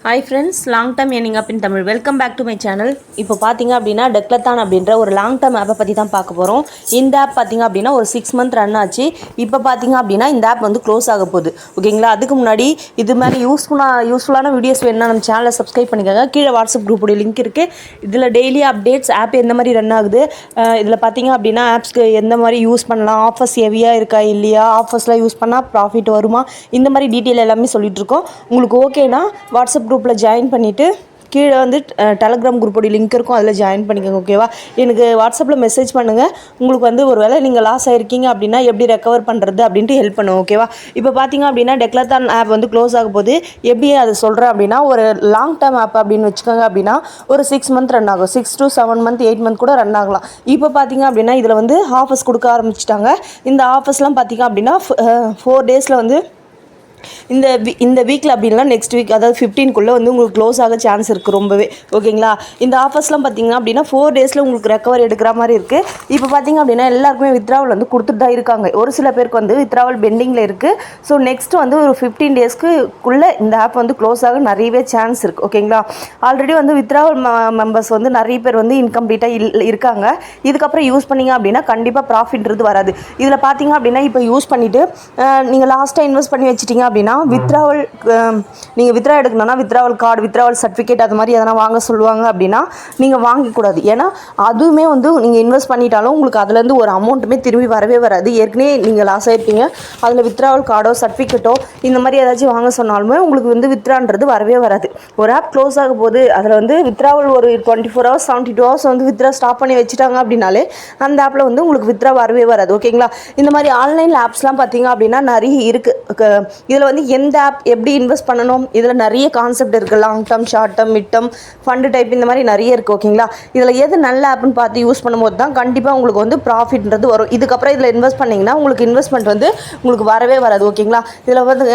Hi friends, long term earning app in Tamil. Welcome back to my channel. இப்போ பார்த்தீங்க அப்படின்னா டெக்லத்தான் அப்படின்ற ஒரு லாங் டேர்ம் ஆப்பை பற்றி தான் பார்க்க போகிறோம். இந்த ஆப் பார்த்தீங்க அப்படின்னா ஒரு 6 மந்த் ரன் ஆச்சு. இப்போ பார்த்தீங்க அப்படின்னா இந்த ஆப் வந்து க்ளோஸ் ஆக போகுது. ஓகேங்களா? அதுக்கு முன்னாடி இது மாதிரி யூஸ்ஃபுல்லான வீடியோஸ் வேணும்னா நம்ம சேனலை சப்ஸ்கிரைப் பண்ணிக்கோங்க. கீழே வாட்ஸ்அப் குரூப்போடைய லிங்க் இருக்குது. இதில் டெய்லி அப்டேட்ஸ், ஆப் எந்த மாதிரி ரன் ஆகுது, இதில் பார்த்தீங்க அப்படின்னா ஆப்ஸ்க்கு எந்த மாதிரி யூஸ் பண்ணலாம், ஆஃபர்ஸ் ஹெவியாக இருக்கா இல்லையா, ஆஃபர்ஸ்லாம் யூஸ் பண்ணால் ப்ராஃபிட் வருமா, இந்த மாதிரி டீட்டெயில் எல்லாமே சொல்லிகிட்ருக்கோம். உங்களுக்கு ஓகேனா வாட்ஸ்அப் குரூப்பில் ஜாயின் பண்ணிவிட்டு கீழே வந்து டெலகிராம் குரூப்போடைய லிங்க் இருக்கும், அதில் ஜாயின் பண்ணிக்கோங்க. ஓகேவா? எனக்கு வாட்ஸ்அப்பில் மெசேஜ் பண்ணுங்கள். உங்களுக்கு வந்து ஒரு வேளை நீங்கள் லாஸ் ஆகிருக்கீங்க அப்படின்னா எப்படி ரெக்கவர் பண்ணுறது அப்படின்ட்டு ஹெல்ப் பண்ணுவோம். ஓகேவா? இப்போ பார்த்தீங்க அப்படின்னா டெக்லத்தான் ஆப் வந்து க்ளோஸ் ஆக போது. எப்படி அதை சொல்கிறேன் அப்படின்னா, ஒரு லாங் டேர்ம் ஆப் அப்படின்னு வச்சுக்கோங்க. அப்படின்னா ஒரு 6 மந்த் ரன் ஆகும். 6 to 7 மந்த் 8 மந்த் கூட ரன் ஆகலாம். இப்போ பார்த்தீங்க அப்படின்னா இதில் வந்து ஆஃபர்ஸ் கொடுக்க ஆரம்பிச்சிட்டாங்க. இந்த ஆஃபர்ஸ்லாம் பார்த்தீங்க அப்படின்னா 4 டேஸில் வந்து இந்த வீக்கில் அப்படின்னா நெக்ஸ்ட் வீக், அதாவது 15க்குள்ளே வந்து உங்களுக்கு க்ளோஸ் ஆக சான்ஸ் இருக்குது ரொம்பவே. ஓகேங்களா? இந்த ஆஃபர்ஸ்லாம் பார்த்தீங்கன்னா அப்படின்னா 4 டேஸில் உங்களுக்கு ரெக்கவர் எடுக்கிற மாதிரி இருக்குது. இப்போ பார்த்தீங்க அப்படின்னா எல்லாருக்குமே வித்ராவல் வந்து கொடுத்துட்டு தான் இருக்காங்க. ஒரு சில பேருக்கு வந்து வித்ராவல் பெண்டிங்கில் இருக்குது. ஸோ நெக்ஸ்ட் வந்து ஒரு 15 டேஸ்க்குள்ளே இந்த ஆப் வந்து க்ளோஸ் ஆக நிறையவே சான்ஸ் இருக்குது. ஓகேங்களா? ஆல்ரெடி வந்து வித்ராவல் மெம்பர்ஸ் வந்து நிறைய பேர் வந்து இன்கம்ப்ளீட்டாக இருக்காங்க. இதுக்கப்புறம் யூஸ் பண்ணிங்க அப்படின்னா கண்டிப்பாக ப்ராஃபிட்ன்றது வராது. இதில் பார்த்தீங்க அப்படின்னா இப்போ யூஸ் பண்ணிவிட்டு நீங்கள் லாஸ்ட்டாக இன்வெஸ்ட் பண்ணி வச்சிட்டிங்க அப்படின்னா வித்ராவல், நீங்கள் வித்ரா எடுக்கணும்னா வித்ராவல் கார்டு, வித்ராவல் சர்டிஃபிகேட் அது மாதிரி எதனா வாங்க சொல்லுவாங்க. அப்படின்னா நீங்கள் வாங்கக்கூடாது. ஏன்னா அதுவுமே வந்து நீங்கள் இன்வெஸ்ட் பண்ணிட்டாலும் உங்களுக்கு அதுலேருந்து ஒரு அமௌண்ட்டுமே திரும்பி வரவே வராது. ஏற்கனவே நீங்கள் லாஸ் ஆகிருப்பீங்க. அதில் வித்ராவல் கார்டோ சர்டிஃபிகேட்டோ இந்த மாதிரி ஏதாச்சும் வாங்க சொன்னாலுமே உங்களுக்கு வந்து வித்ரான்றது வரவே வராது. ஒரு ஆப் க்ளோஸ் ஆக போது அதில் வந்து வித்ராவல் ஒரு 24 hours 72 hours வந்து வித்ரா ஸ்டாப் பண்ணி வச்சுட்டாங்க அப்படின்னாலே அந்த ஆப்பில் வந்து உங்களுக்கு வித்ரா வரவே வராது. ஓகேங்களா? இந்த மாதிரி ஆன்லைன் ஆப்ஸ்லாம் பார்த்தீங்க அப்படின்னா நிறைய இருக்குது. இதில் வந்து எந்த ஆப் எப்படி இன்வெஸ்ட் பண்ணணும், இதில் நிறைய கான்செப்ட் இருக்குது. Long term, short term, mid term, fund type, இந்த மாதிரி நிறைய இருக்குது. ஓகேங்களா? இதில் எது நல்ல ஆப்னு பார்த்து யூஸ் பண்ணும்போது தான் கண்டிப்பாக உங்களுக்கு வந்து ப்ராஃபிட்ன்றது வரும். இதுக்கப்புறம் இதில் இன்வெஸ்ட் பண்ணிங்கன்னா உங்களுக்கு இன்வெஸ்ட்மெண்ட் வந்து உங்களுக்கு வரவே வராது. ஓகேங்களா? இதில் வந்து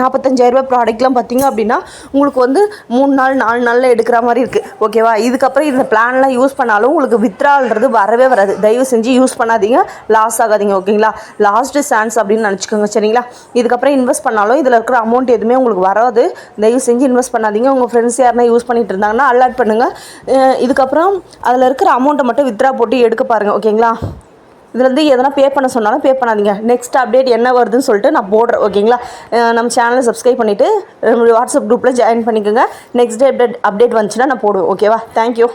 45,000 ப்ராடக்ட்லாம் பார்த்தீங்க அப்படின்னா உங்களுக்கு வந்து 3 நாள் 4 நாளில் எடுக்கிற மாதிரி இருக்குது. ஓகேவா? இதுக்கப்புறம் இந்த பிளான்லாம் யூஸ் பண்ணாலும் உங்களுக்கு வித்ரால்ன்றது வரவே வராது. தயவு செஞ்சு யூஸ் பண்ணாதீங்க, லாஸ் ஆகாதீங்க. ஓகேங்களா? லாஸ்ட் சான்ஸ் அப்படின்னு நினச்சிக்கோங்க. சரிங்களா? இதுக்கப்புறம் இன்வெஸ்ட் பண்ணாலும் இதில் இருக்கிற அமௌண்ட் எதுவுமே உங்களுக்கு வராது. தயவு செஞ்சு இன்வெஸ்ட் பண்ணாதீங்க. உங்கள் ஃப்ரெண்ட்ஸ் யாருன்னா யூஸ் பண்ணிட்டு இருந்தாங்கன்னா அலர்ட் பண்ணுங்கள். இதுக்கப்புறம் அதில் இருக்கிற அமௌண்ட்டை மட்டும் வித்ரா போட்டு எடுக்க பாருங்கள். ஓகேங்களா? இதுலேருந்து எதனா பே பண்ண சொன்னாலும் பே பண்ணாதீங்க. நெக்ஸ்ட் அப்டேட் என்ன வருதுன்னு சொல்லிட்டு நான் போடுறேன். ஓகேங்களா? நம்ம சேனலை சப்ஸ்கிரைப் பண்ணிவிட்டு வாட்ஸ்அப் குரூப்பில் ஜாயின் பண்ணிக்கோங்க. நெக்ஸ்ட் டே அப்டேட் வந்துச்சுன்னா நான் போடுவேன். ஓகேவா? தேங்க்யூ.